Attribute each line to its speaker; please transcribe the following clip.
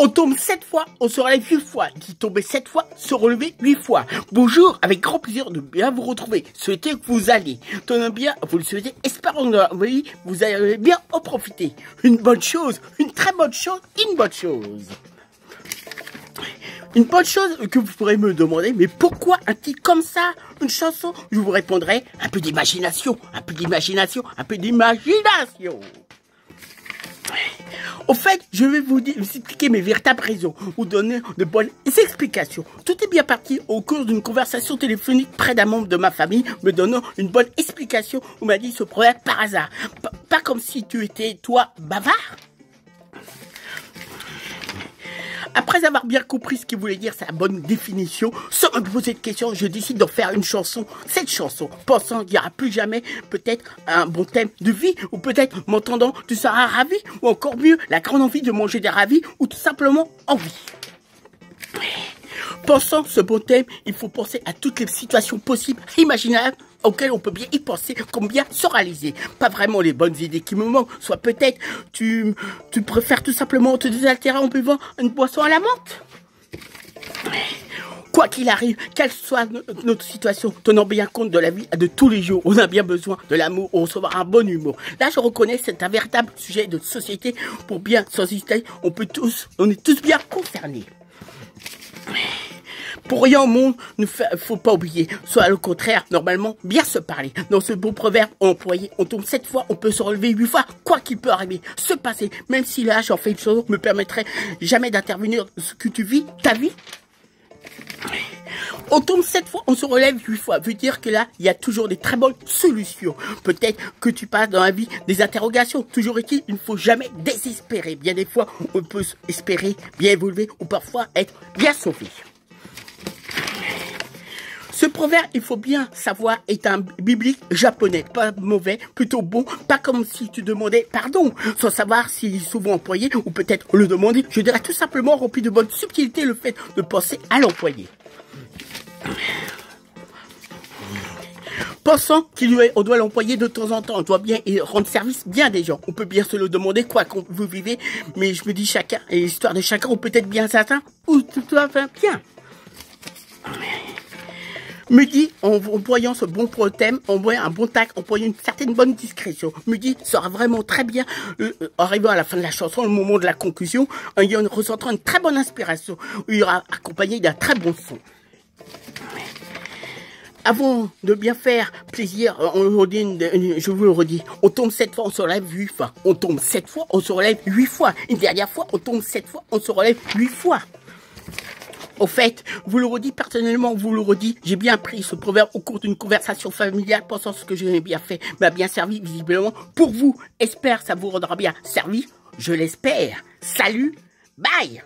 Speaker 1: On tombe 7 fois, on se relève 8 fois. Dit tomber 7 fois, se relever 8 fois. Bonjour, avec grand plaisir de bien vous retrouver. Souhaitez que vous allez. Tenez bien, vous le souhaitez. Espérons que vous allez bien en profiter. Une bonne chose, une très bonne chose, une bonne chose. Une bonne chose que vous pourrez me demander, mais pourquoi un titre comme ça, une chanson? Je vous répondrai, un peu d'imagination, un peu d'imagination, un peu d'imagination. Au fait, je vais vous expliquer mes véritables raisons, vous donner de bonnes explications. Tout est bien parti au cours d'une conversation téléphonique près d'un membre de ma famille, me donnant une bonne explication. On m'a dit ce problème par hasard. Pas comme si tu étais, toi, bavard. Après avoir bien compris ce qu'il voulait dire, sa bonne définition, sans me poser de questions, je décide d'en faire une chanson. Cette chanson, pensant qu'il n'y aura plus jamais peut-être un bon thème de vie, ou peut-être m'entendant, tu seras ravi, ou encore mieux, la grande envie de manger des ravis, ou tout simplement envie. Pensant ce bon thème, il faut penser à toutes les situations possibles, imaginables, auxquelles on peut bien y penser, comme bien se réaliser. Pas vraiment les bonnes idées qui me manquent, soit peut-être tu préfères tout simplement te désaltérer en buvant une boisson à la menthe. Quoi qu'il arrive, quelle soit notre situation, tenant bien compte de la vie de tous les jours, on a bien besoin de l'amour, on recevoir un bon humour. Là, je reconnais, c'est un véritable sujet de société. Pour bien s'en citer, on est tous bien concernés. Pour rien au monde, il ne faut pas oublier, soit au contraire, normalement, bien se parler. Dans ce beau proverbe employé, on tombe 7 fois, on peut se relever 8 fois, quoi qu'il peut arriver, se passer, même si là, j'en fais une chose, me permettrait jamais d'intervenir dans ce que tu vis, ta vie. On tombe 7 fois, on se relève 8 fois, veut dire que là, il y a toujours des très bonnes solutions. Peut-être que tu passes dans la vie des interrogations, toujours est-il, il ne faut jamais désespérer. Bien des fois, on peut espérer bien évoluer ou parfois être bien sauvé. Ce proverbe, il faut bien savoir, est un biblique japonais, pas mauvais, plutôt bon, pas comme si tu demandais pardon, sans savoir s'il est souvent employé, ou peut-être le demander, je dirais tout simplement rempli de bonne subtilité le fait de penser à l'employé. Pensant qu'on doit l'employer de temps en temps, on doit bien rendre service bien des gens. On peut bien se le demander, quoi qu'on vous vivez, mais je me dis chacun, et l'histoire de chacun, ou peut-être bien certain, ou tout à fait bien. Me dit, en employant ce bon thème, en employant un bon tact, en employant une certaine bonne discrétion. Me dit, sera vraiment très bien, arrivant à la fin de la chanson, au moment de la conclusion, en y ressentant une très bonne inspiration, où il y aura accompagné d'un très bon son. Avant de bien faire plaisir, je vous le redis, on tombe 7 fois, on se relève 8 fois. On tombe 7 fois, on se relève 8 fois. Une dernière fois, on tombe 7 fois, on se relève 8 fois. Au fait, vous le redis personnellement, vous le redis, j'ai bien appris ce proverbe au cours d'une conversation familiale, pensant ce que j'ai bien fait, m'a bien servi visiblement. Pour vous, espère ça vous rendra bien servi, je l'espère. Salut, bye.